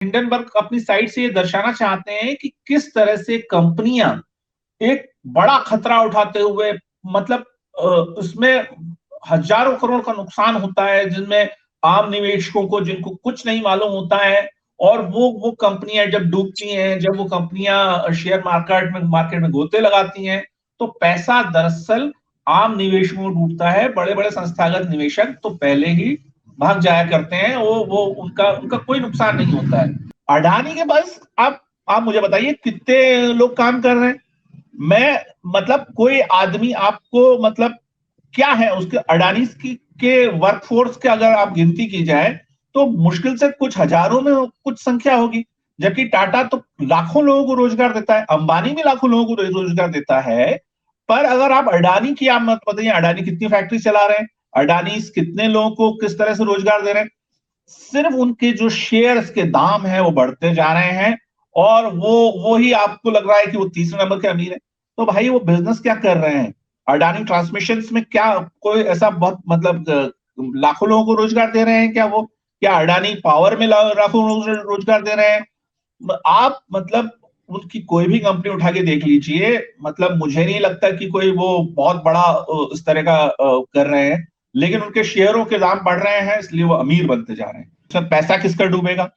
Hindenburg अपनी side से ये दर्शाना चाहते हैं कि किस तरह से कंपनियां एक बड़ा खतरा उठाते हुए, मतलब उसमें हजारों करोड़ का नुकसान होता है, जिनमें आम निवेशकों को, जिनको कुछ नहीं मालूम होता है, और वो कंपनियां जब डूबती हैं, जब वो कंपनियां शेयर मार्केट में गोते लगाती हैं, तो पैसा दरअसल आम निवेशकों में डूबता है। बड़े बड़े संस्थागत निवेशक तो पहले ही भाग जाया करते हैं, वो उनका उनका कोई नुकसान नहीं होता है। अडानी के पास आप मुझे बताइए कितने लोग काम कर रहे हैं। मैं मतलब कोई आदमी आपको, मतलब क्या है उसके अडानी की के वर्कफोर्स के अगर आप गिनती की जाए तो मुश्किल से कुछ हजारों में कुछ संख्या होगी, जबकि टाटा तो लाखों लोगों को रोजगार देता है, अंबानी भी लाखों लोगों को रोजगार देता है। पर अगर आप अडानी की, आप मत बताइए अडानी कितनी फैक्ट्री चला रहे हैं, अडानी कितने लोगों को किस तरह से रोजगार दे रहे हैं। सिर्फ उनके जो शेयर्स के दाम है वो बढ़ते जा रहे हैं, और वो ही आपको लग रहा है कि वो तीसरे नंबर के अमीर है। तो भाई वो बिजनेस क्या कर रहे हैं, अडानी ट्रांसमिशन में क्या कोई ऐसा बहुत, मतलब लाखों लोगों को रोजगार दे रहे हैं क्या वो? क्या अडानी पावर में लाखों लोगों को रोजगार दे रहे हैं? आप मतलब उनकी कोई भी कंपनी उठा के देख लीजिए, मतलब मुझे नहीं लगता कि कोई वो बहुत बड़ा इस तरह का कर रहे हैं, लेकिन उनके शेयरों के दाम बढ़ रहे हैं, इसलिए वो अमीर बनते जा रहे हैं। उसमें पैसा किसका डूबेगा?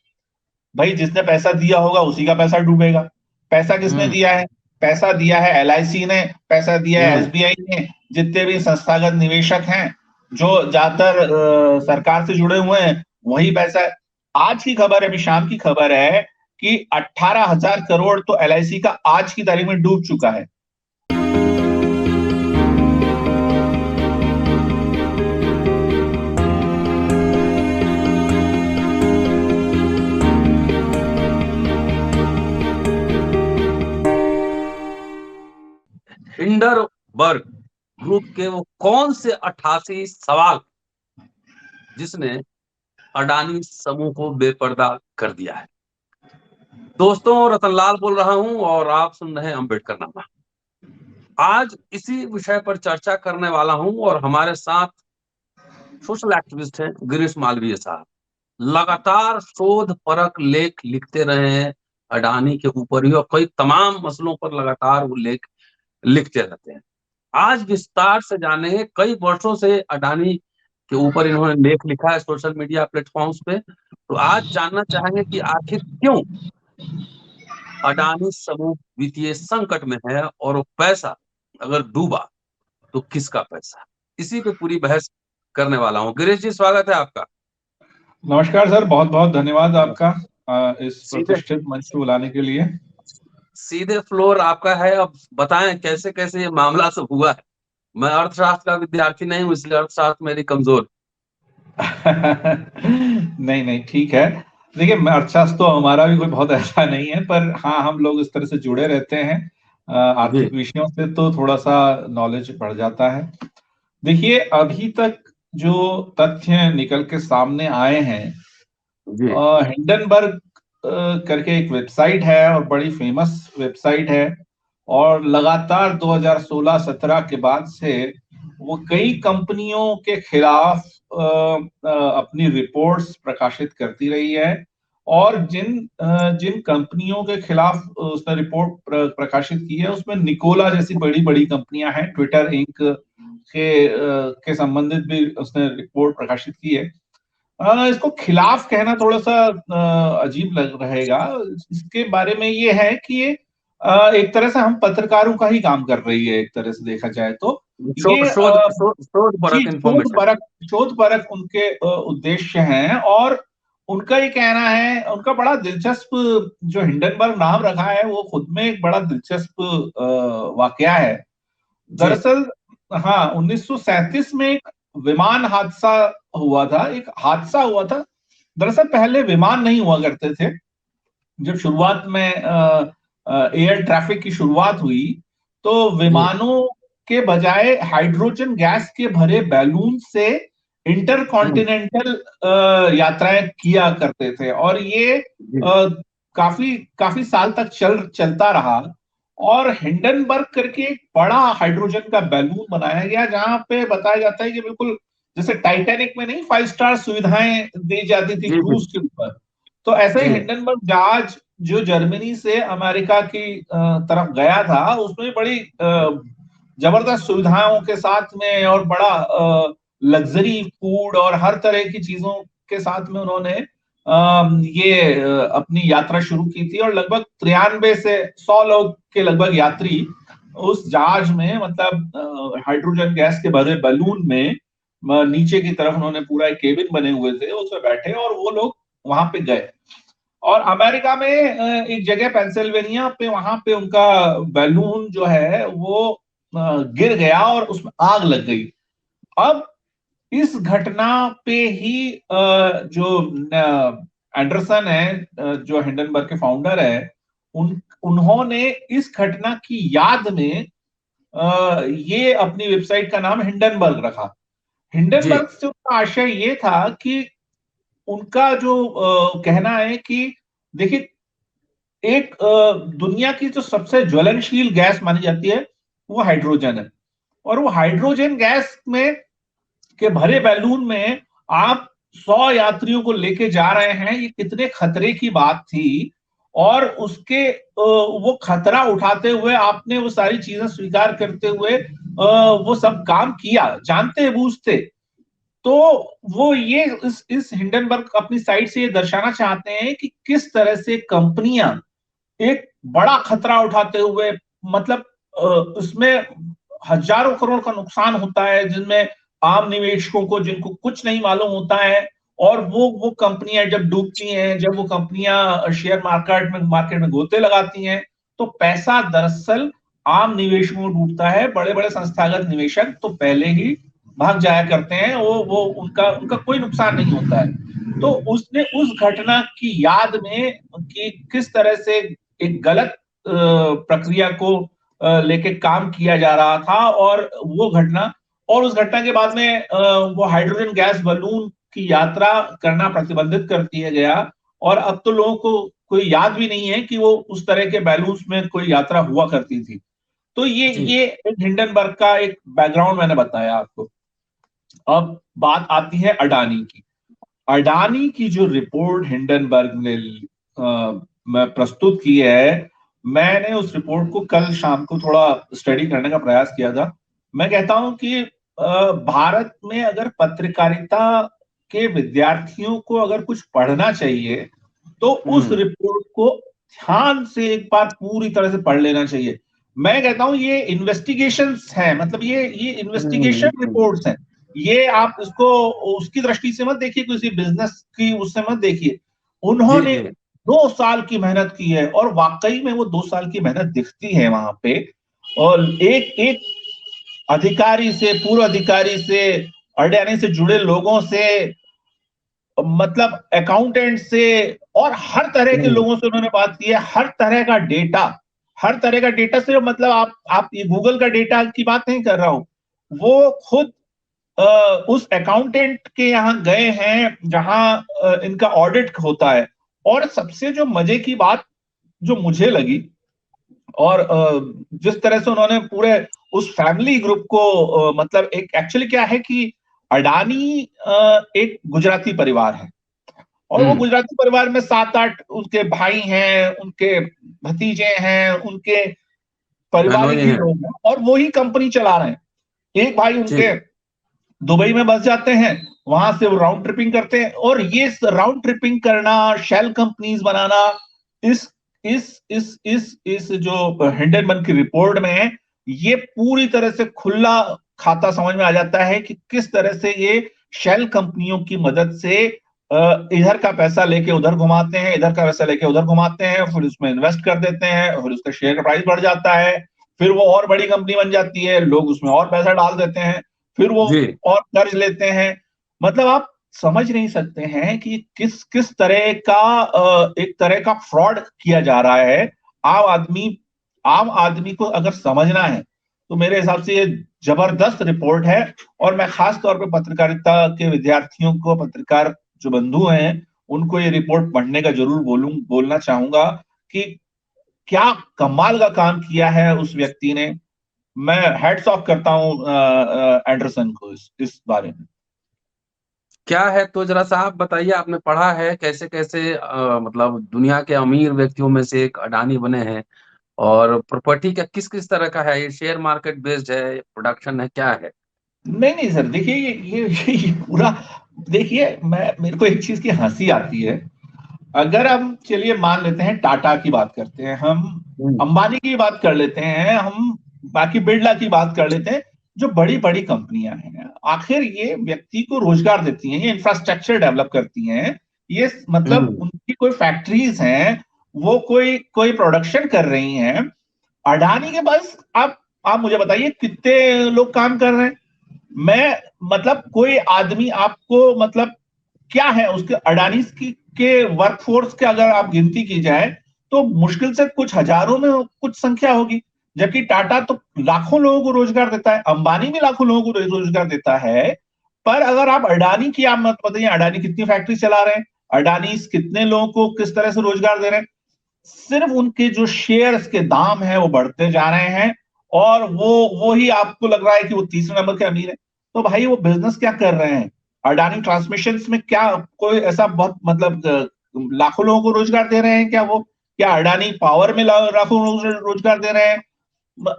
भाई जिसने पैसा दिया होगा उसी का पैसा डूबेगा। पैसा किसने हम्म। दिया है? पैसा दिया है एलआईसी ने, पैसा दिया है हम्म। एसबीआई ने, जितने भी संस्थागत निवेशक हैं, जो ज्यादातर सरकार से जुड़े हुए हैं, वही पैसा है। आज की खबर है, अभी शाम की खबर है कि 18,000 करोड़ तो एलआईसी का आज की तारीख में डूब चुका है। हिंडनबर्ग ग्रुप के वो कौन से 88 सवाल जिसने अडानी समूह को बेपर्दा कर दिया है। दोस्तों, रतनलाल बोल रहा हूं और आप सुन रहे हैं अम्बेडकरनामा। आज इसी विषय पर चर्चा करने वाला हूं और हमारे साथ सोशल एक्टिविस्ट हैं गिरीश मालवीय साहब। लगातार शोध परक लेख लिखते रहे हैं अडानी के ऊपर ही, और कई तमाम मसलों पर लगातार वो लेख लिखते रहते हैं। आज विस्तार से जाने, कई वर्षों से अडानी के ऊपर इन्होंने लेख लिखा है सोशल मीडिया प्लेटफॉर्म्स पे। तो आज जानना चाहेंगे कि आखिर क्यों अडानी समूह वित्तीय संकट में है, और वो पैसा अगर डूबा तो किसका पैसा। इसी पे पूरी बहस करने वाला हूँ। गिरीश जी, स्वागत है आपका। नमस्कार सर, बहुत बहुत धन्यवाद आपका इस सीधे प्रतिष्ठित मंच को बुलाने के लिए। सीधे फ्लोर आपका है। अब बताएं कैसे कैसे ये मामला सब हुआ है। मैं अर्थशास्त्र का विद्यार्थी नहीं हूँ, इसलिए अर्थशास्त्र मेरी कमजोर। नहीं नहीं, ठीक है। देखिए, अर्थशास्त्र तो हमारा भी कोई बहुत ऐसा नहीं है, पर हाँ, हम लोग इस तरह से जुड़े रहते हैं जी आर्थिक विषयों से, तो थोड़ा सा नॉलेज बढ़ जाता है। देखिए, अभी तक जो तथ्य निकल के सामने आए हैं, जी। हिंडनबर्ग करके एक वेबसाइट है और बड़ी फेमस वेबसाइट है, और लगातार 2016-17 के बाद से वो कई कंपनियों के खिलाफ अपनी रिपोर्ट्स प्रकाशित करती रही है। और जिन कंपनियों के खिलाफ उसने रिपोर्ट प्रकाशित की है, उसमें निकोला जैसी बड़ी बड़ी कंपनियां हैं, ट्विटर इंक के संबंधित भी उसने रिपोर्ट प्रकाशित की है। इसको खिलाफ कहना थोड़ा सा अजीब लग रहेगा। इसके बारे में ये है कि ये एक तरह से हम पत्रकारों का ही काम कर रही है, एक तरह से देखा जाए तो। ये शोध जी, परक इंफॉर्मेशन। शोध परक उनके उद्देश्य हैं, और उनका ये कहना है, उनका बड़ा दिलचस्प, जो हिंडनबर्ग नाम रखा है वो खुद में एक बड़ा दिलचस्प वाकया है। जी। दरअसल हाँ, 1937 में एक विमान हादसा हुआ था, एक हादसा हुआ था। दरअसल पहले विमान नहीं हुआ करते थे। जब शुरुआत में एयर ट्रैफिक की शुरुआत हुई, तो जी। विमानों के बजाय हाइड्रोजन गैस के भरे बैलून से इंटर हम्म। कॉन्टिनेंटल यात्राएं किया करते थे, और ये जी। काफी काफी साल तक चलता रहा। और हिंडनबर्ग करके एक बड़ा हाइड्रोजन का बैलून बनाया गया, जहां पे बताया जाता है कि बिल्कुल जैसे टाइटैनिक में नहीं 5 स्टार सुविधाएं दी जाती थी जी। जी। क्रूज के ऊपर, तो ऐसे ही जी हिंडनबर्ग जहाज जो जर्मनी से अमेरिका की तरफ गया था, उसमें बड़ी जबरदस्त सुविधाओं के साथ में और बड़ा लग्जरी फूड और हर तरह की चीजों के साथ में उन्होंने ये अपनी यात्रा शुरू की थी। और लगभग 93 से 100 लोग के लगभग यात्री उस जहाज में, मतलब हाइड्रोजन गैस के भरे बलून में नीचे की तरफ उन्होंने पूरा एक केबिन बने हुए थे, उसमें बैठे और वो लोग वहां पे गए। और अमेरिका में एक जगह पेंसिल्वेनिया पे, वहां पे उनका बैलून जो है वो गिर गया और उसमें आग लग गई। अब इस घटना पे ही जो एंडरसन है, जो हिंडनबर्ग के फाउंडर है, उन्होंने इस घटना की याद में ये अपनी वेबसाइट का नाम हिंडनबर्ग रखा। जी हिंडनबर्ग से उनका आशय ये था कि उनका जो कहना है कि देखिए, एक दुनिया की जो सबसे ज्वलनशील गैस मानी जाती है वो हाइड्रोजन है। और वो हाइड्रोजन गैस में के भरे बैलून में आप 100 यात्रियों को लेके जा रहे हैं, ये कितने खतरे की बात थी। और उसके वो खतरा उठाते हुए आपने वो सारी चीजें स्वीकार करते हुए वो सब काम किया, जानते बूझते। तो वो ये इस हिंडनबर्ग अपनी साइड से ये दर्शाना चाहते हैं कि किस तरह से कंपनियां एक बड़ा खतरा उठाते हुए, मतलब उसमें हजारों करोड़ का नुकसान होता है, जिनमें आम निवेशकों को, जिनको कुछ नहीं मालूम होता है, और वो कंपनियां जब डूबती हैं, जब वो कंपनियां शेयर मार्केट में गोते लगाती हैं, तो पैसा दरअसल आम निवेशकों में डूबता है। बड़े बड़े संस्थागत निवेशक तो पहले ही भाग जाया करते हैं, वो उनका उनका कोई नुकसान नहीं होता है। तो उसने उस घटना की याद में कि किस तरह से एक गलत प्रक्रिया को लेके काम किया जा रहा था, और वो घटना, और उस घटना के बाद में वो हाइड्रोजन गैस बलून की यात्रा करना प्रतिबंधित कर दिया गया। और अब तो लोगों को कोई याद भी नहीं है कि वो उस तरह के बैलून्स में कोई यात्रा हुआ करती थी। तो जी ये एक हिंडनबर्ग का एक बैकग्राउंड मैंने बताया आपको। अब बात आती है अडानी की। अडानी की जो रिपोर्ट हिंडनबर्ग ने मैं प्रस्तुत की है, मैंने उस रिपोर्ट को कल शाम को थोड़ा स्टडी करने का प्रयास किया था। मैं कहता हूं कि भारत में अगर पत्रकारिता के विद्यार्थियों को अगर कुछ पढ़ना चाहिए, तो उस हम्म रिपोर्ट को ध्यान से एक बार पूरी तरह से पढ़ लेना चाहिए। मैं कहता हूं ये इन्वेस्टिगेशंस हैं, मतलब ये इन्वेस्टिगेशन हम्म, रिपोर्ट्स हैं। ये आप इसको उसकी दृष्टि से मत देखिए, किसी बिजनेस की उससे मत देखिए। जी उन्होंने जी 2 साल की मेहनत की है, और वाकई में वो 2 साल की मेहनत दिखती है वहां पे। और एक एक अधिकारी से, पूर्व अधिकारी से, अडानी से जुड़े लोगों से, मतलब अकाउंटेंट से, और हर तरह के हम्म, लोगों से उन्होंने बात की है। हर तरह का डेटा, हर तरह का डेटा से, मतलब आप ये गूगल का डेटा की बात नहीं कर रहा हूं। वो खुद अ, उस अकाउंटेंट के यहाँ गए हैं जहां इनका ऑडिट होता है। और सबसे जो मजे की बात जो मुझे लगी, और जिस तरह से उन्होंने पूरे उस फैमिली ग्रुप को, मतलब एक एक्चुअली क्या है कि अडानी एक गुजराती परिवार है। और वो हम्म, गुजराती परिवार में 7-8 उनके भाई हैं, उनके भतीजे हैं, उनके बहनोई पारिवारिक ही हैं। लोग हैं, और वो ही कंपनी चला रहे हैं। एक भाई जी उनके दुबई में बस जाते हैं, वहां से वो राउंड ट्रिपिंग करते हैं। और ये राउंड ट्रिपिंग करना, शेल कंपनीज बनाना, इस इस जो हिंडनबर्ग की रिपोर्ट में है, ये पूरी तरह से खुला खाता समझ में आ जाता है कि किस तरह से ये शेल कंपनियों की मदद से इधर का पैसा लेके उधर घुमाते हैं, इधर का पैसा लेके उधर घुमाते हैं, फिर उसमें इन्वेस्ट कर देते हैं, फिर उसका शेयर का प्राइस बढ़ जाता है, फिर वो और बड़ी कंपनी बन जाती है, लोग उसमें और पैसा डाल देते हैं, फिर वो जी और कर्ज लेते हैं। मतलब आप समझ नहीं सकते हैं कि किस किस तरह का एक तरह का फ्रॉड किया जा रहा है। आम आदमी आम आदमी को अगर समझना है, तो मेरे हिसाब से ये जबरदस्त रिपोर्ट है। और मैं खास तौर पे पत्रकारिता के विद्यार्थियों को, पत्रकार जो बंधु हैं, उनको ये रिपोर्ट पढ़ने का जरूर बोलना चाहूंगा कि क्या कमाल का काम किया है उस व्यक्ति ने। मैं हेड्स ऑफ करता हूं एंडरसन को इस बारे में। क्या है, तो जरा साहब बताइए, आपने पढ़ा है कैसे कैसे मतलब दुनिया के अमीर व्यक्तियों में से एक अडानी बने हैं, और प्रॉपर्टी का किस किस तरह का है, ये शेयर मार्केट बेस्ड है, प्रोडक्शन है, क्या है? नहीं नहीं सर, देखिए ये पूरा, देखिए मैं, मेरे को एक चीज की हंसी आती है। अगर हम चलिए मान लेते हैं टाटा की बात करते हैं हम, हम्म। अंबानी की बात कर लेते हैं हम, बाकी बिरला की बात कर लेते हैं, जो बड़ी बड़ी कंपनियां हैं, आखिर ये व्यक्ति को रोजगार देती हैं, ये इंफ्रास्ट्रक्चर डेवलप करती हैं, ये मतलब हम्म। उनकी कोई फैक्ट्रीज हैं, वो कोई कोई प्रोडक्शन कर रही हैं। अडानी के पास आप मुझे बताइए कितने लोग काम कर रहे हैं। मैं मतलब कोई आदमी आपको मतलब क्या है उसके अडानी की के वर्कफोर्स के अगर आप गिनती की जाए तो मुश्किल से कुछ हजारों में कुछ संख्या होगी। जबकि टाटा तो लाखों लोगों को रोजगार देता है, अंबानी भी लाखों लोगों को रोजगार देता है। पर अगर आप अडानी की आप मत बताइए, अडानी कितनी फैक्ट्री चला रहे हैं, अडानी कितने लोगों को किस तरह से रोजगार दे रहे हैं। सिर्फ उनके जो शेयर्स के दाम है वो बढ़ते जा रहे हैं, और वो ही आपको लग रहा है कि वो तीसरे नंबर के अमीर है। तो भाई वो बिजनेस क्या कर रहे हैं, अडानी ट्रांसमिशन में क्या कोई ऐसा बहुत मतलब लाखों लोगों को रोजगार दे रहे हैं क्या वो, क्या अडानी पावर में लाखों लोगों को रोजगार दे रहे हैं।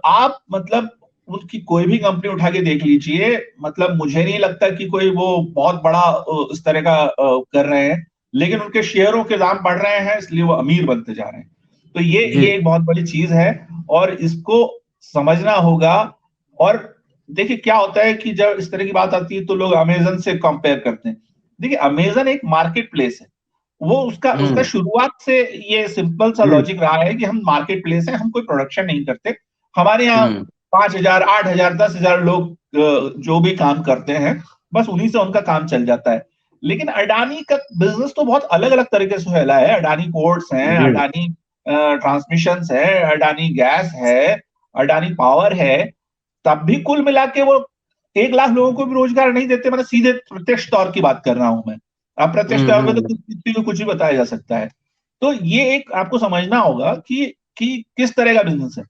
आप मतलब उनकी कोई भी कंपनी उठा के देख लीजिए, मतलब मुझे नहीं लगता कि कोई वो बहुत बड़ा इस तरह का कर रहे हैं, लेकिन उनके शेयरों के दाम बढ़ रहे हैं इसलिए वो अमीर बनते जा रहे हैं। तो जी। ये एक बहुत बड़ी चीज है, और इसको समझना होगा। और देखिए क्या होता है कि जब इस तरह की बात आती है तो लोग अमेजन से कंपेयर करते हैं। देखिए अमेजन एक मार्केट प्लेस है, वो उसका उसका हम्म। शुरुआत से ये सिंपल सा जी। लॉजिक रहा है कि हम मार्केट प्लेस है, हम कोई प्रोडक्शन नहीं करते। हमारे यहाँ हम्म। 5,000 8,000 10,000 लोग जो भी काम करते हैं, बस उन्हीं से उनका काम चल जाता है। लेकिन अडानी का बिजनेस तो बहुत अलग अलग तरीके से फैला है। अडानी पोर्ट्स हैं, जी। अडानी ट्रांसमिशन है, अडानी गैस है, अडानी पावर है। तब भी कुल मिला के वो 1 लाख लोगों को भी रोजगार नहीं देते। मतलब सीधे प्रत्यक्ष तौर की बात कर रहा हूं मैं, अप्रत्यक्ष तौर पे तो हम्म। किसी को कुछ भी बताया जा सकता है। तो ये एक आपको समझना होगा कि किस तरह का बिजनेस है।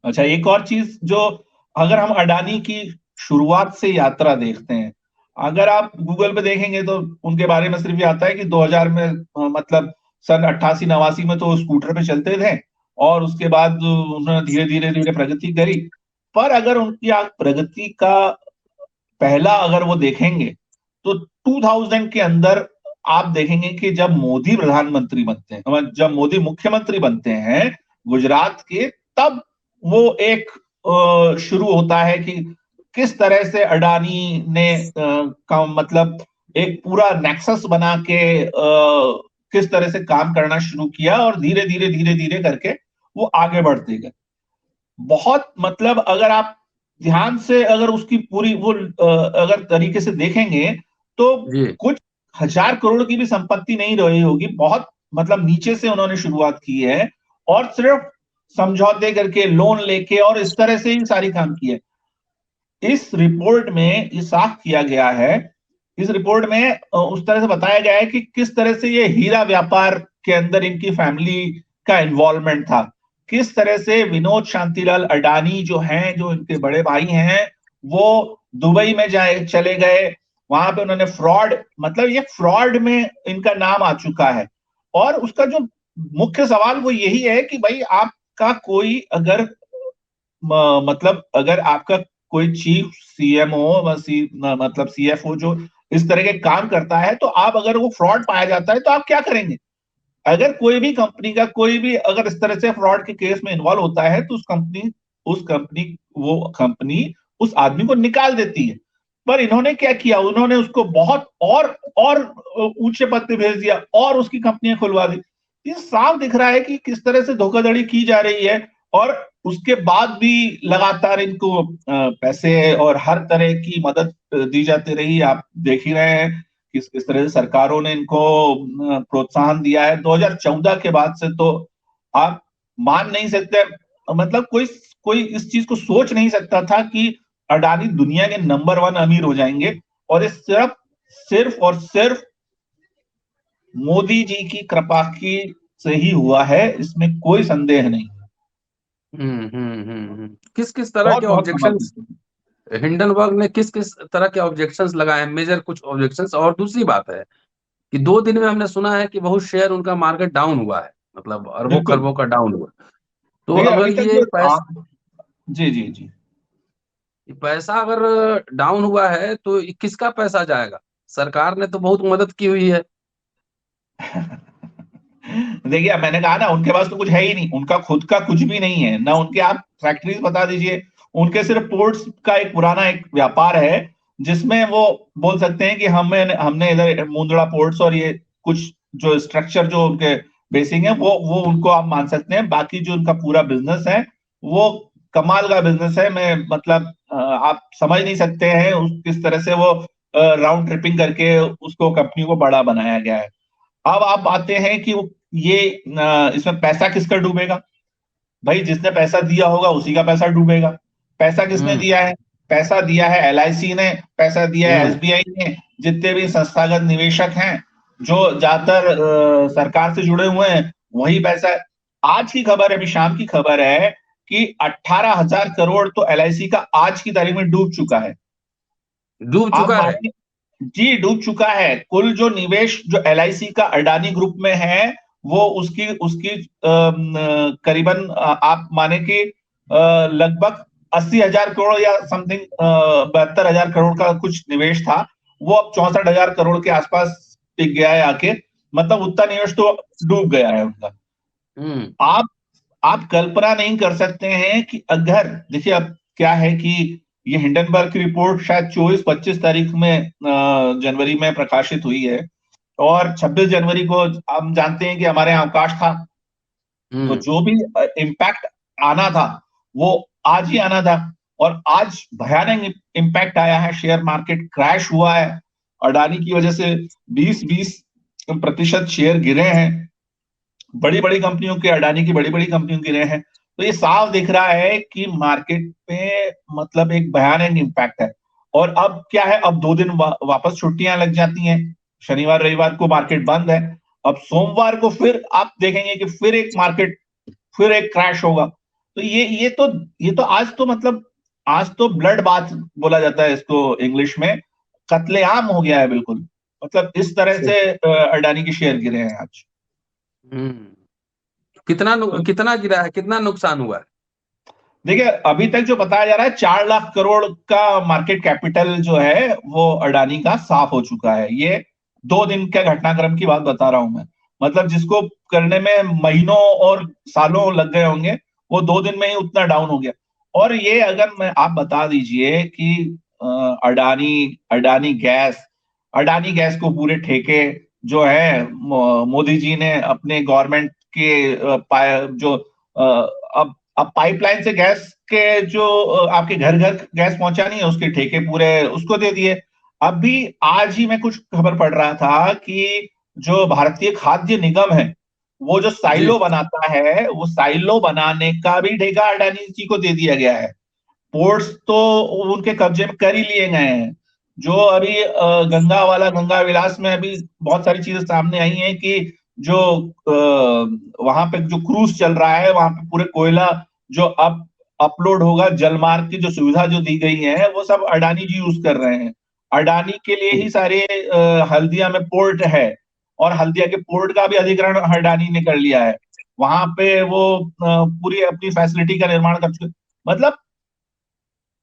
अच्छा एक और चीज जो, अगर हम अडानी की शुरुआत से यात्रा देखते हैं, अगर आप गूगल पे देखेंगे तो उनके बारे में सिर्फ ये आता है कि 2000 में मतलब सन 88 89 में तो स्कूटर पे चलते थे, और उसके बाद उन्होंने धीरे धीरे धीरे प्रगति करी। पर अगर उनकी आप प्रगति का पहला अगर वो देखेंगे तो 2000 के अंदर आप देखेंगे कि जब मोदी प्रधानमंत्री बनते हैं, जब मोदी मुख्यमंत्री बनते हैं गुजरात के, तब वो एक शुरू होता है कि किस तरह से अडानी ने का मतलब एक पूरा नेक्सस बना के किस तरह से काम करना शुरू किया, और धीरे धीरे धीरे धीरे करके वो आगे बढ़ते गए। बहुत मतलब अगर आप ध्यान से अगर उसकी पूरी वो अगर तरीके से देखेंगे तो जी। कुछ हजार करोड़ की भी संपत्ति नहीं रही होगी। बहुत मतलब नीचे से उन्होंने शुरुआत की है, और सिर्फ समझौते करके लोन लेके और इस तरह से ही सारी काम की है। इस रिपोर्ट में ये साफ किया गया है, इस रिपोर्ट में उस तरह से बताया गया है कि किस तरह से ये हीरा व्यापार के अंदर इनकी फैमिली का इन्वॉल्वमेंट था। किस तरह से विनोद शांतिलाल अडानी जो हैं, जो इनके बड़े भाई हैं, वो दुबई में जाए चले गए, वहां पे उन्होंने फ्रॉड, मतलब ये फ्रॉड में इनका नाम आ चुका है। और उसका जो मुख्य सवाल वो यही है कि भाई आपका कोई अगर मतलब अगर आपका कोई चीफ सीएमओ मतलब सीएफओ जो इस तरह के काम करता है, तो आप अगर वो फ्रॉड पाया जाता है तो आप क्या करेंगे। अगर कोई भी कंपनी का कोई भी अगर इस तरह से फ्रॉड के केस में इन्वॉल्व होता है तो उस कंपनी उस आदमी को निकाल देती है। पर इन्होंने क्या किया, उन्होंने उसको बहुत और ऊंचे पद पे भेज दिया और उसकी कंपनियां खुलवा दी। ये साफ दिख रहा है कि किस तरह से धोखाधड़ी की जा रही है। और उसके बाद भी लगातार इनको पैसे और हर तरह की मदद दी जाती रही। आप देख ही रहे हैं किस तरह से सरकारों ने इनको प्रोत्साहन दिया है 2014 के बाद से। तो आप मान नहीं सकते, मतलब कोई कोई इस चीज को सोच नहीं सकता था कि अडानी दुनिया के नंबर 1 अमीर हो जाएंगे। और ये सिर्फ सिर्फ और सिर्फ मोदी जी की कृपा की से ही हुआ है, इसमें कोई संदेह नहीं। किस किस तरह बहुत के बहुत कमाल ऑब्जेक्शंस, की। हिंडनबर्ग ने किस किस तरह के ऑब्जेक्शंस लगाए हैं, मेजर कुछ ऑब्जेक्शंस। और दूसरी बात है कि 2 दिन में हमने सुना है कि बहुत शेयर उनका मार्केट डाउन हुआ है, मतलब अरबों बिल्कुल। खरबों का डाउन हुआ। तो देखिए अगर अभी तक ये जो पैसा जी जी जी। पैसा अगर डाउन हुआ है तो ये किसका पैसा जाएगा? सरकार ने तो बहुत मदद की हुई है। देखिए अब मैंने कहा ना, उनके पास तो कुछ है ही नहीं, उनका खुद का कुछ भी नहीं है ना, उनके आप फैक्ट्रीज बता दीजिए। उनके सिर्फ पोर्ट्स का एक पुराना एक व्यापार है, जिसमें वो बोल सकते हैं कि हमें हमने इधर मुंद्रा पोर्ट्स और ये कुछ जो स्ट्रक्चर जो उनके बेसिंग है वो उनको आप मान सकते हैं। बाकी जो उनका पूरा बिजनेस है वो कमाल का बिजनेस है। मैं मतलब आप समझ नहीं सकते हैं किस तरह से वो राउंड ट्रिपिंग करके उसको कंपनी को बड़ा बनाया गया है। अब आप आते हैं कि ये इसमें पैसा किसका डूबेगा? भाई जिसने पैसा दिया होगा उसी का पैसा डूबेगा। पैसा किसने हम्म। दिया है? पैसा दिया है एलआईसी ने, पैसा दिया है हम्म। एसबीआई ने, जितने भी संस्थागत निवेशक हैं जो ज्यादातर सरकार से जुड़े हुए हैं वही पैसा है। आज की खबर है, अभी शाम की खबर है कि 18,000 करोड़ तो एलआईसी का आज की तारीख में डूब चुका है। डूब आप चुका है। मानिए, जी डूब चुका है। कुल जो निवेश जो एलआईसी का अडानी ग्रुप में है वो उसकी उसकी करीबन आप माने कि लगभग 80,000 करोड़ या समथिंग 72,000 करोड़ का कुछ निवेश था। वो अब 64,000 करोड़ के आसपास टिक गया है आके। मतलब उतना निवेश तो डूब गया है उनका। हम्म। आप आप कल्पना नहीं कर सकते हैं कि अगर देखिए अब क्या है कि ये हिंडनबर्ग की रिपोर्ट शायद 24-25 तारीख में जनवरी में प्रकाशित हुई है, और 26 जनवरी को हम जानते हैं कि हमारे यहाँ अवकाश था। तो हम्म। जो भी इम्पैक्ट आना था वो आज ही आना था, और आज भयानक इम्पैक्ट आया है। शेयर मार्केट क्रैश हुआ है अडानी की वजह से। 20-20% शेयर गिरे हैं। बड़ी बड़ी कंपनियों के, अडानी की बड़ी बड़ी कंपनियों गिरे हैं। तो ये साफ दिख रहा है कि मार्केट पे मतलब एक भयानक इम्पैक्ट है। और अब क्या है, अब 2 दिन वापस छुट्टियां लग जाती हैं। शनिवार रविवार को मार्केट बंद है। अब सोमवार को फिर आप देखेंगे कि फिर एक मार्केट, फिर एक क्रैश होगा। तो ये तो आज तो मतलब आज तो ब्लड बाथ बोला जाता है इसको इंग्लिश में। कत्लेआम हो गया है बिल्कुल। मतलब इस तरह से अडानी के शेयर गिरे हैं आज। हम्म। कितना गिरा है, कितना नुकसान हुआ है? देखिए अभी तक जो बताया जा रहा है 4 लाख करोड़ का मार्केट कैपिटल जो है वो अडानी का साफ हो चुका है। ये 2 दिन के घटनाक्रम की बात बता रहा हूं मैं। मतलब जिसको करने में महीनों और सालों लग गए होंगे, वो 2 दिन में ही उतना डाउन हो गया। और ये अगर मैं आप बता दीजिए कि अडानी अडानी गैस को पूरे ठेके जो है मोदी जी ने अपने गवर्नमेंट के जो अब पाइपलाइन से गैस के जो आपके घर घर गैस पहुंचानी है उसके ठेके पूरे उसको दे दिए। अभी आज ही मैं कुछ खबर पढ़ रहा था कि जो भारतीय खाद्य निगम है वो जो जी। साइलो बनाता है, वो साइलो बनाने का भी ठेका अडानी जी को दे दिया गया है। पोर्ट्स तो उनके कब्जे में कर ही लिए गए हैं। जो अभी गंगा वाला गंगा विलास में अभी बहुत सारी चीजें सामने आई हैं कि जो वहां पे जो क्रूज चल रहा है वहां पे पूरे कोयला जो अब अपलोड होगा, जलमार्ग की जो सुविधा जो दी गई है वो सब अडानी जी यूज कर रहे हैं। अडानी के लिए ही सारे हल्दिया में पोर्ट है, और हल्दिया के पोर्ट का भी अधिग्रहण अडानी ने कर लिया है। वहां पे वो पूरी अपनी फैसिलिटी का निर्माण कर चुके। मतलब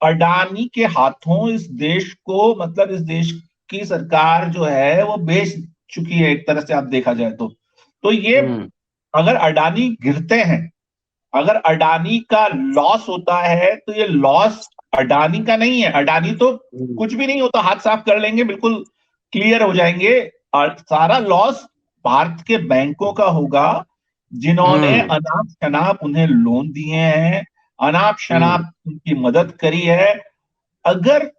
अडानी के हाथों इस देश को, मतलब इस देश की सरकार जो है वो बेच चुकी है एक तरह से आप देखा जाए तो ये हम्म। अगर अडानी गिरते हैं, अगर अडानी का लॉस होता है तो ये लॉस अडानी का नहीं है। अडानी तो हम्म। कुछ भी नहीं होता, हाथ साफ कर लेंगे, बिल्कुल क्लियर हो जाएंगे। और सारा लॉस भारत के बैंकों का होगा, जिन्होंने हम्म। अनाप शनाप उन्हें लोन दिए हैं, अनाप हम्म। शनाप उनकी मदद करी है। अगर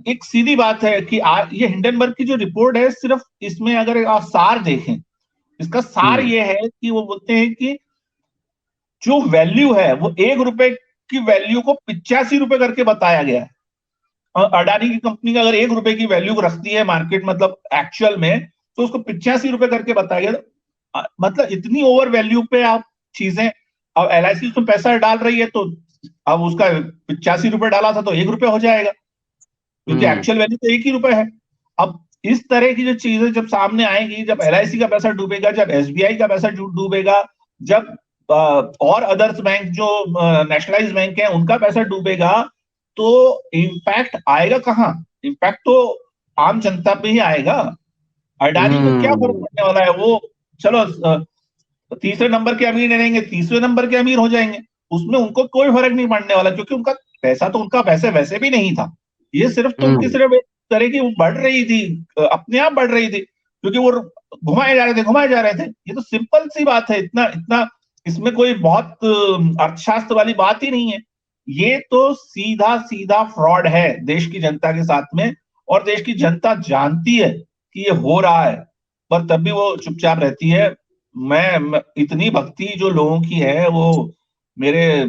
एक सीधी बात है कि ये हिंडनबर्ग की जो रिपोर्ट है, सिर्फ इसमें अगर आप सार देखें, इसका सार हम्म। ये है कि वो बोलते हैं कि जो वैल्यू है वो 1 रुपए की वैल्यू को 85 रुपए करके बताया गया है। और अडानी की कंपनी का अगर 1 रुपए की वैल्यू रखती है मार्केट मतलब एक्चुअल में, तो उसको 85 रुपए करके बताया गया। मतलब इतनी ओवर वैल्यू पे आप चीजें, अब एलआईसी उसमें पैसा डाल रही है तो अब उसका 85 रुपए डाला था तो 1 रुपए हो जाएगा, क्योंकि एक्चुअल वैल्यू तो 1 ही रुपए है। अब इस तरह की जो चीजें जब सामने आएंगी, जब LIC का पैसा डूबेगा, जब SBI का पैसा डूबेगा, जब और अदर्स बैंक जो नेशनलाइज बैंक है उनका पैसा डूबेगा, तो इम्पैक्ट आएगा कहाँ? इम्पैक्ट तो आम जनता पे ही आएगा। अडानी को क्या फर्क पड़ने वाला है? वो चलो तीसरे नंबर के अमीर नहीं रहेंगे, तीसरे नंबर के अमीर हो जाएंगे, उसमें उनको कोई फर्क नहीं पड़ने वाला, क्योंकि उनका पैसा तो उनका पैसे वैसे भी नहीं था। ये सिर्फ तो उनकी सिर्फ एक तरह की वो बढ़ रही थी, अपने आप बढ़ रही थी, क्योंकि वो घुमाए जा रहे थे, घुमाए जा रहे थे। ये तो सिंपल सी बात है, इतना इतना इसमें कोई बहुत अर्थशास्त्र वाली बात ही नहीं है। ये तो सीधा सीधा फ्रॉड है देश की जनता के साथ में, और देश की जनता जानती है कि ये हो रहा है, पर तब भी वो चुपचाप रहती है। मैं इतनी भक्ति जो लोगों की है वो मेरे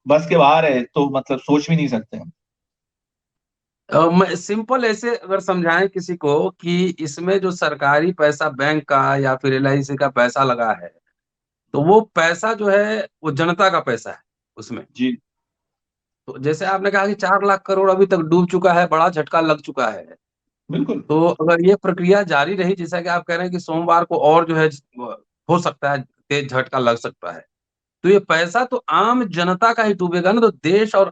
बस के बाहर है, तो मतलब सोच भी नहीं सकते हम। मैं सिंपल ऐसे अगर समझाएं किसी को कि इसमें जो सरकारी पैसा बैंक का या फिर LIC का पैसा लगा है, तो वो पैसा जो है वो जनता का पैसा है उसमें। जी तो जैसे आपने कहा कि 4 लाख करोड़ अभी तक डूब चुका है, बड़ा झटका लग चुका है। बिल्कुल। तो अगर ये प्रक्रिया जारी रही, जैसा कि आप कह रहे हैं कि सोमवार को और जो है हो सकता है तेज झटका लग सकता है, तो ये पैसा तो आम जनता का ही डूबेगा ना। तो देश और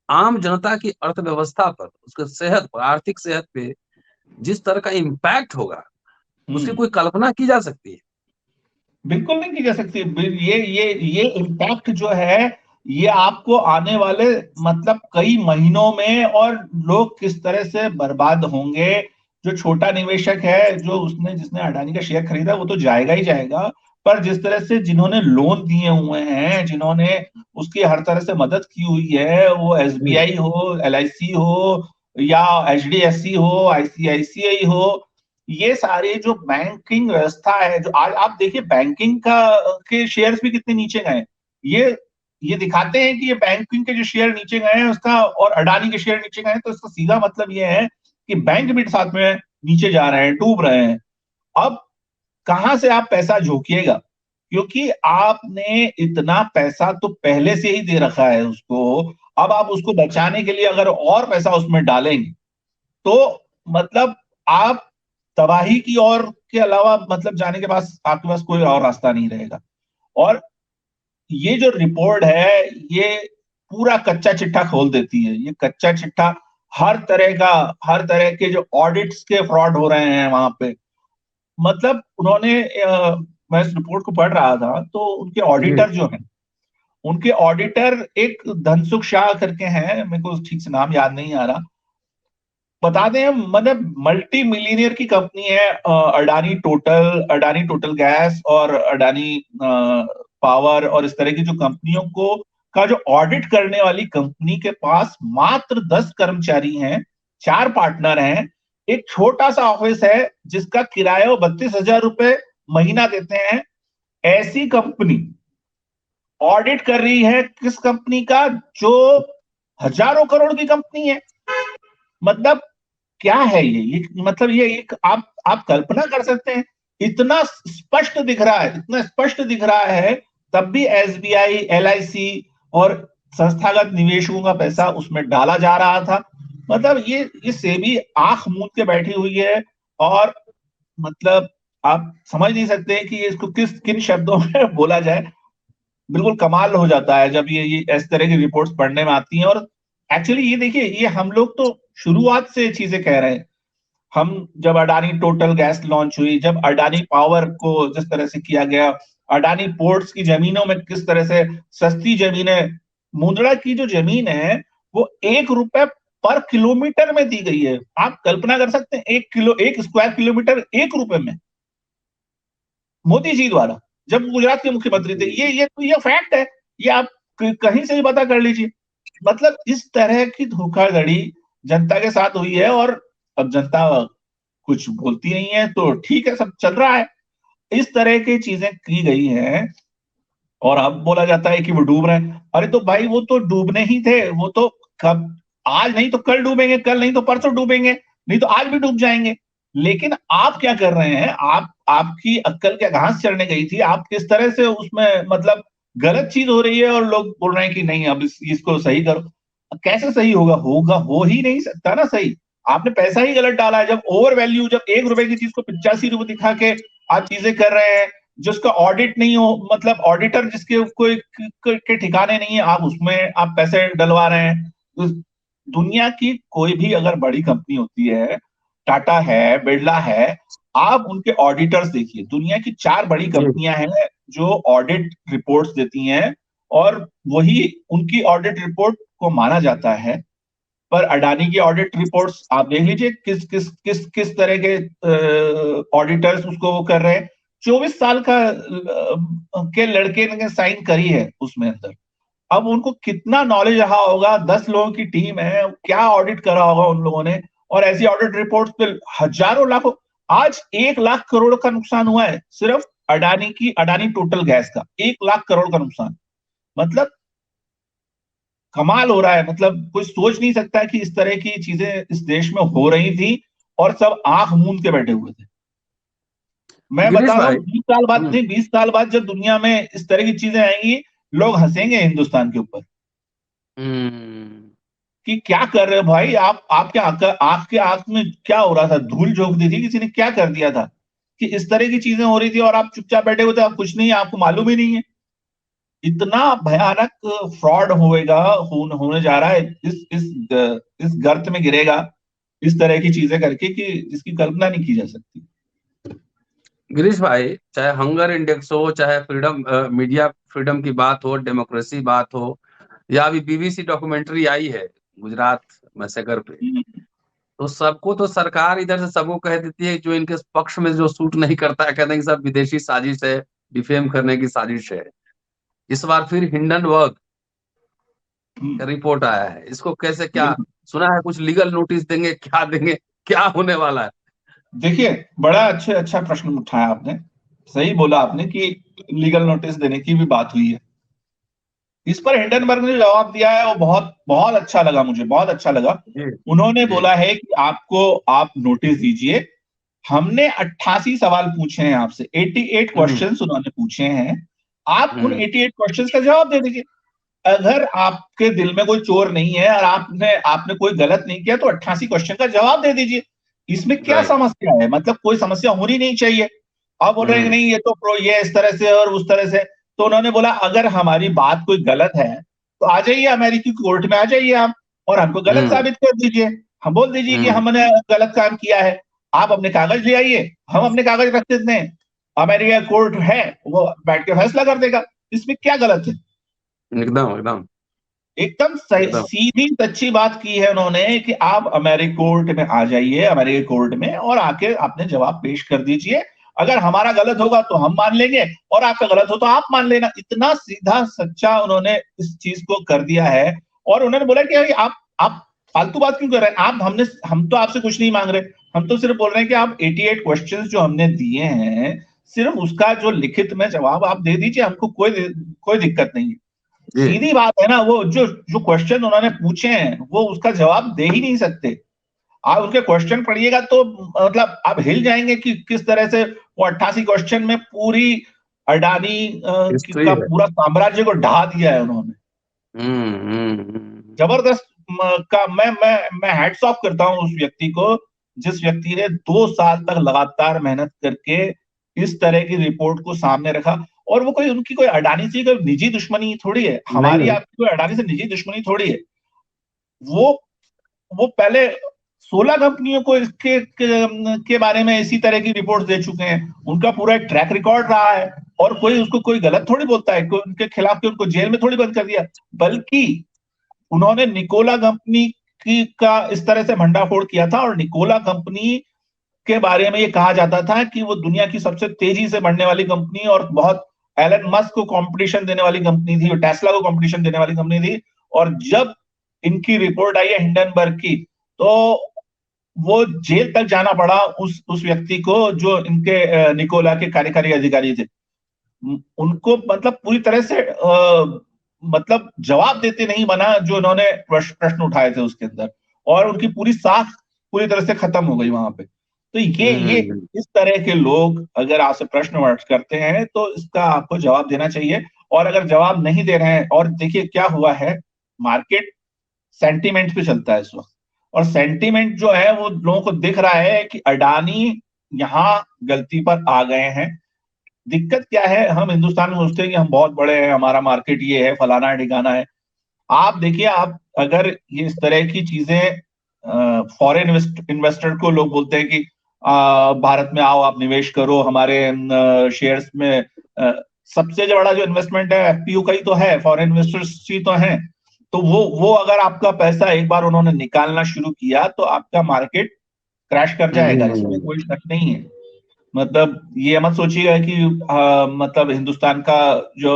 आम जनता की अर्थव्यवस्था पर, उसके सेहत पर, आर्थिक सेहत पे जिस तरह का इम्पैक्ट होगा, उसकी कोई कल्पना की जा सकती है? बिल्कुल नहीं की जा सकती। ये इम्पैक्ट जो है, ये आपको आने वाले मतलब कई महीनों में, और लोग किस तरह से बर्बाद होंगे। जो छोटा निवेशक है, जो उसने जिसने अडानी का शेयर खरीदा, वो तो जाएगा ही जाएगा, पर जिस तरह से जिन्होंने लोन दिए हुए हैं, जिन्होंने उसकी हर तरह से मदद की हुई है, वो SBI हो, LIC हो, या HDFC हो, ICICI हो, ये सारे जो बैंकिंग व्यवस्था है, जो आज आप देखिए बैंकिंग का के शेयर्स भी कितने नीचे गए। ये ये दिखाते हैं कि ये बैंकिंग के जो शेयर नीचे गए हैं उसका, और अडानी के शेयर नीचे गए हैं, तो इसका सीधा मतलब ये है कि बैंक भी साथ में नीचे जा रहे हैं, डूब रहे हैं। अब कहां से आप पैसा झोंकिएगा? क्योंकि आपने इतना पैसा तो पहले से ही दे रखा है उसको। अब आप उसको बचाने के लिए अगर और पैसा उसमें डालेंगे, तो मतलब आप तबाही की ओर के अलावा मतलब जाने के पास आपके पास कोई और रास्ता नहीं रहेगा। और ये जो रिपोर्ट है, ये पूरा कच्चा चिट्ठा खोल देती है। ये कच्चा चिट्ठा हर तरह के जो ऑडिट्स के फ्रॉड हो रहे हैं वहां पे, मतलब उन्होंने मैं इस रिपोर्ट को पढ़ रहा था, तो उनके जी। ऑडिटर जो हैं, उनके ऑडिटर एक धनसुख शाह करके हैं, मेरे को ठीक से नाम याद नहीं आ रहा। बता दें, मतलब मल्टी मिलीनियर की कंपनी है अडानी टोटल गैस और अडानी पावर, और इस तरह की जो कंपनियों को का जो ऑडिट करने वाली कंपनी के पास मात्र 10 कर्मचारी हैं, 4 पार्टनर हैं, एक छोटा सा ऑफिस है जिसका किराया 32,000 रुपए महीना देते हैं। ऐसी कंपनी ऑडिट कर रही है किस कंपनी का, जो हजारों करोड़ की कंपनी है। मतलब क्या है ये मतलब ये एक आप कल्पना कर सकते हैं? इतना स्पष्ट दिख रहा है, इतना स्पष्ट दिख रहा है, तब भी SBI, LIC और संस्थागत निवेशकों का पैसा उसमें डाला जा रहा था। मतलब ये सेबी आंख मूंद के बैठी हुई है, और मतलब आप समझ नहीं सकते कि इसको किन शब्दों में बोला जाए। बिल्कुल कमाल हो जाता है जब ये इस तरह की रिपोर्ट्स पढ़ने में आती हैं। और एक्चुअली ये देखिए, ये हम लोग तो शुरुआत से चीजें कह रहे हैं। हम जब अडानी टोटल गैस लॉन्च हुई, जब अडानी पावर को जिस तरह से किया गया, अडानी पोर्ट्स की जमीनों में किस तरह से सस्ती जमीनें, मुंद्रा की जो जमीन है वो 1 रुपए पर किलोमीटर में दी गई है। आप कल्पना कर सकते हैं, 1 स्क्वायर किलोमीटर 1 रुपए में, मोदी जी द्वारा, जब गुजरात के मुख्यमंत्री थे। ये फैक्ट है, ये आप कहीं से भी पता कर लीजिए। मतलब इस तरह की धोखाधड़ी जनता के साथ हुई है, और अब जनता कुछ बोलती नहीं है, तो ठीक है, सब चल रहा है। इस तरह की चीजें की गई हैं, और अब बोला जाता है कि वो डूब रहे हैं। अरे तो भाई, वो तो डूबने ही थे, वो तो कब, आज नहीं तो कल डूबेंगे, कल नहीं तो परसों डूबेंगे, नहीं तो आज भी डूब जाएंगे। लेकिन आप क्या कर रहे हैं? आपकी अक्ल क्या घास चढ़ने गई थी? आप किस तरह से उसमें मतलब गलत चीज हो रही है और लोग बोल रहे हैं कि नहीं अब इसको सही करो। कैसे सही होगा? हो ही नहीं सकता ना सही। आपने पैसा ही गलत डाला है। जब ओवर वैल्यू, जब 1 रुपए की चीज को 85 रुपए दिखा के आप चीजें कर रहे हैं, जिसका ऑडिट नहीं हो, मतलब ऑडिटर जिसके कोई के ठिकाने नहीं है, आप उसमें आप पैसे डलवा रहे हैं। तो दुनिया की कोई भी अगर बड़ी कंपनी होती है, टाटा है, बिरला है, आप उनके ऑडिटर्स देखिए। दुनिया की 4 बड़ी जी। कंपनियां हैं जो ऑडिट रिपोर्ट्स देती हैं, और वही उनकी ऑडिट रिपोर्ट को माना जाता है। पर अडानी की ऑडिट रिपोर्ट्स आप देख लीजिए, किस किस किस किस तरह के ऑडिटर्स उसको वो कर रहे हैं। 24 साल का के लड़के ने साइन करी है उसमें अंदर। अब उनको कितना नॉलेज रहा होगा, 10 लोगों की टीम है, क्या ऑडिट करा होगा उन लोगों ने। और ऐसी ऑडिट रिपोर्ट पे हजारों लाखों, आज 1 लाख करोड़ का नुकसान हुआ है सिर्फ अडानी टोटल गैस का, 1 लाख करोड़ का नुकसान। मतलब कमाल हो रहा है। मतलब कोई सोच नहीं सकता कि इस तरह की चीजें इस देश में हो रही थी, और सब आंख मूंद के बैठे हुए थे। मैं गिरीश बता रहा भाई। हूँ 20 साल बाद नहीं, 20 साल बाद जब दुनिया में इस तरह की चीजें आएंगी, लोग हंसेंगे हिंदुस्तान के ऊपर हम्म। कि क्या कर रहे हो भाई आप। आपके आंख में क्या हो रहा था? धूल झोंक दी थी किसी ने? क्या कर दिया था कि इस तरह की चीजें हो रही थी और आप चुपचाप बैठे हुए थे? आप कुछ नहीं, आपको मालूम ही नहीं है। इतना भयानक फ्रॉड होएगा, होने जा रहा है, इस गर्त में गिरेगा इस तरह की चीजें करके कि जिसकी कल्पना नहीं की जा सकती। गिरीश भाई, चाहे हंगर इंडेक्स हो, चाहे फ्रीडम मीडिया फ्रीडम की बात हो, डेमोक्रेसी बात हो, या अभी बीबीसी डॉक्यूमेंट्री आई है गुजरात मैसेकर पे, हम्म। तो सबको तो सरकार इधर से सबको कह देती है, जो इनके पक्ष में जो सूट नहीं करता है कहते हैं कि सब विदेशी साजिश है, डिफेम करने की साजिश है। इस बार फिर हिंडनबर्ग का हम्म। रिपोर्ट आया है, इसको कैसे, क्या बिल्कुल। सुना है? कुछ लीगल नोटिस देंगे, क्या देंगे, क्या होने वाला है? देखिए, बड़ा अच्छा प्रश्न उठाया आपने। सही बोला आपने कि लीगल नोटिस देने की भी बात हुई है। इस पर हिंडनबर्ग ने जवाब दिया है, वो बहुत बहुत अच्छा लगा, मुझे बहुत अच्छा लगा। जी। उन्होंने जी। बोला है कि आप नोटिस दीजिए। हमने 88 सवाल पूछे हैं आपसे, 88 हम्म। क्वेश्चंस उन्होंने पूछे हैं। आप उन हम्म। 88 क्वेश्चंस का जवाब दे दीजिए। अगर आपके दिल में कोई चोर नहीं है और आपने आपने कोई गलत नहीं किया, तो 88 क्वेश्चन का जवाब दे दीजिए। इसमें क्या राइट। समस्या है? मतलब कोई समस्या होनी नहीं चाहिए। आप बोल रहे हैं कि हम्म। नहीं ये तो प्रो, ये इस तरह से और उस तरह से। तो उन्होंने बोला अगर हमारी बात कोई गलत है तो आ जाइए अमेरिकी कोर्ट में, आ जाइए आप, और हमको गलत हम्म। साबित कर दीजिए। हम बोल दीजिए कि हम्म। हमने गलत काम किया है। आप अपने कागज ले आइए, हम अपने कागज रख देते हैं, अमेरिका कोर्ट है, वो बैठ के फैसला कर देगा। इसमें क्या गलत है? एकदम एकदम एकदम एकदम। सीधी सच्ची बात की है उन्होंने कि आप अमेरिकी कोर्ट में आ जाइए, अमेरिकी कोर्ट में, और आके अपने जवाब पेश कर दीजिए। अगर हमारा गलत होगा तो हम मान लेंगे, और आपका गलत हो तो आप मान लेना। इतना सीधा सच्चा उन्होंने इस चीज को कर दिया है। और उन्होंने बोला कि आप फालतू बात क्यों कर रहे हैं? हम तो आपसे कुछ नहीं मांग रहे। हम तो सिर्फ बोल रहे हैं कि आप 88 क्वेश्चंस जो हमने दिए हैं, सिर्फ उसका जो लिखित में जवाब आप दे दीजिए, हमको कोई दिक्कत नहीं है। जी। सीधी बात है ना। वो जो जो क्वेश्चन उन्होंने पूछे हैं वो उसका जवाब दे ही नहीं सकते। आप उसके क्वेश्चन पढ़िएगा तो मतलब आप हिल जाएंगे कि किस तरह से वो 88 क्वेश्चन में पूरी अडानी हिस्ट्री का है। पूरा साम्राज्य को ढा दिया है उन्होंने। हम्म। जबरदस्त। का मैं हैट्स ऑफ करता हूं उस व्यक्ति को, जिस व्यक्ति ने 2 साल तक लगातार मेहनत करके इस तरह की रिपोर्ट को सामने रखा। और वो कोई उनकी कोई अडानी से कोई निजी दुश्मनी थोड़ी है, नहीं हमारी नहीं। आपकी कोई अडानी से निजी दुश्मनी थोड़ी है। वो वो पहले 16 कंपनियों को के बारे में इसी तरह की रिपोर्ट दे चुके हैं। उनका पूरा एक ट्रैक रिकॉर्ड रहा है, और कोई उसको कोई गलत थोड़ी बोलता है, कोई उनके खिलाफ उनको जेल में थोड़ी बंद कर दिया। बल्कि उन्होंने निकोला कंपनी की का इस तरह से भंडाफोड़ किया था। और निकोला कंपनी के बारे में ये कहा जाता था कि वो दुनिया की सबसे तेजी से बढ़ने वाली कंपनी, और बहुत एलन मस्क को कंपटीशन देने वाली कंपनी थी, टेस्ला को कंपटीशन देने वाली कंपनी थी। और जब इनकी रिपोर्ट आई है हिंडनबर्ग की, तो वो जेल तक जाना पड़ा उस व्यक्ति को जो इनके निकोला के कार्यकारी अधिकारी थे। उनको मतलब पूरी तरह से मतलब जवाब देते नहीं बना जो उन्होंने प्रश्न उठाए थे उसके अंदर। और उनकी पूरी साख पूरी तरह से खत्म हो गई वहां पे। तो ये हम्म। इस तरह के लोग अगर आपसे प्रश्न वर्ष करते हैं तो इसका आपको जवाब देना चाहिए। और अगर जवाब नहीं दे रहे हैं, और देखिए क्या हुआ है, मार्केट सेंटीमेंट पे चलता है इस वक्त, और सेंटीमेंट जो है वो लोगों को दिख रहा है कि अडानी यहाँ गलती पर आ गए हैं। दिक्कत क्या है, हम हिंदुस्तान में सोचते हैं कि हम बहुत बड़े हैं, हमारा मार्केट ये है, फलाना है, ठिकाना है। आप देखिए, आप अगर ये इस तरह की चीजें, फॉरेन इन्वेस्टर को लोग बोलते हैं कि भारत में आओ, आप निवेश करो हमारे शेयर्स में। सबसे जो बड़ा जो इन्वेस्टमेंट है एफपीयू का ही तो है, फॉरेन इन्वेस्टर्स ही तो है। तो वो अगर आपका पैसा एक बार उन्होंने निकालना शुरू किया तो आपका मार्केट क्रैश कर जाएगा, इसमें कोई शक नहीं है। मतलब ये मत सोचिएगा कि मतलब हिंदुस्तान का जो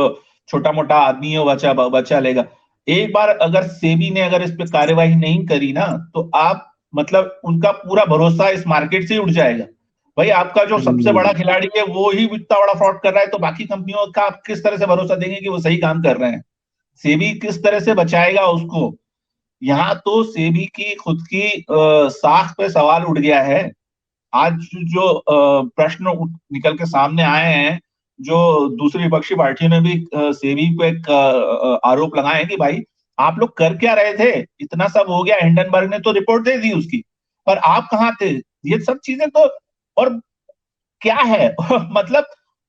छोटा मोटा आदमी है वो बचा लेगा। एक बार अगर सेबी ने अगर इस पे कार्यवाही नहीं करी ना, तो आप मतलब उनका पूरा भरोसा इस मार्केट से ही उठ जाएगा। भाई आपका जो सबसे बड़ा खिलाड़ी है वो ही इतना बड़ा फ्रॉड कर रहा है, तो बाकी कंपनियों का आप किस तरह से भरोसा देंगे कि वो सही काम कर रहे हैं? सेबी किस तरह से बचाएगा उसको? यहाँ तो सेबी की खुद की साख पे सवाल उठ गया है। आज जो प्रश्न निकल के सामने आए हैं, जो दूसरी विपक्षी पार्टियों ने भी सेबी पे एक आरोप लगाए हैं कि भाई आप लोग कर क्या रहे थे, इतना सब हो गया, हिंडनबर्ग ने तो रिपोर्ट दे दी उसकी, पर आप कहाँ थे? ये सब चीजें तो, और क्या है मतलब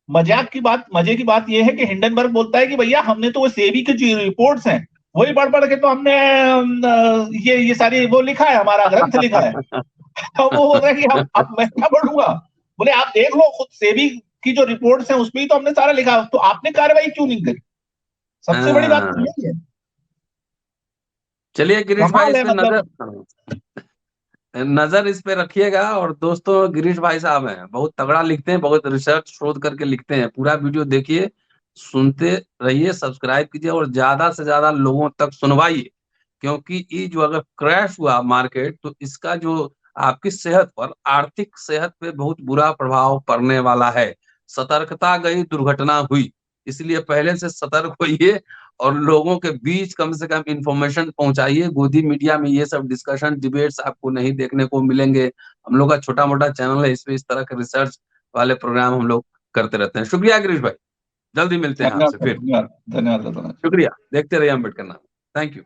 मजाक की बात, मजे की बात यह है कि हिंडनबर्ग बोलता है कि भैया हमने तो वो सेबी की जो रिपोर्ट्स हैं वही पढ़ पढ़ के तो हमने ये सारी वो लिखा है, हमारा ग्रंथ लिखा है। वो बोल रहे हैं कि हम अब मैं क्या पढ़ूंगा? बोले आप देख लो, खुद सेबी की जो रिपोर्ट्स हैं उसमें ही तो हमने सारा लिखा, तो आपने कार्रवाई क्यों नहीं करी? सबसे बड़ी बात तो यही है। चलिए गिरीश भाई कमाल इस है पे मतलब। नजर इस पे रखिएगा। और दोस्तों गिरीश भाई साहब हैं, बहुत तगड़ा लिखते हैं, बहुत रिसर्च शोध करके लिखते हैं। पूरा वीडियो देखिए, सुनते रहिए, सब्सक्राइब कीजिए और ज्यादा से ज्यादा लोगों तक सुनवाइए, क्योंकि ये जो अगर क्रैश हुआ मार्केट तो इसका जो आपकी सेहत पर, आर्थिक सेहत पे बहुत बुरा प्रभाव पड़ने वाला है। सतर्कता गई, दुर्घटना हुई, इसलिए पहले से सतर्क होइए और लोगों के बीच कम से कम इंफॉर्मेशन पहुंचाइए। गोदी मीडिया में ये सब डिस्कशन डिबेट्स आपको नहीं देखने को मिलेंगे। हम लोग का छोटा मोटा चैनल है, इसमें इस तरह के रिसर्च वाले प्रोग्राम हम लोग करते रहते हैं। शुक्रिया गिरीश भाई, जल्दी मिलते हैं धन्यवाद आपसे फिर। धन्यवाद धन्यवाद। शुक्रिया, देखते रहिए अम्बेडकर नाम। Thank you.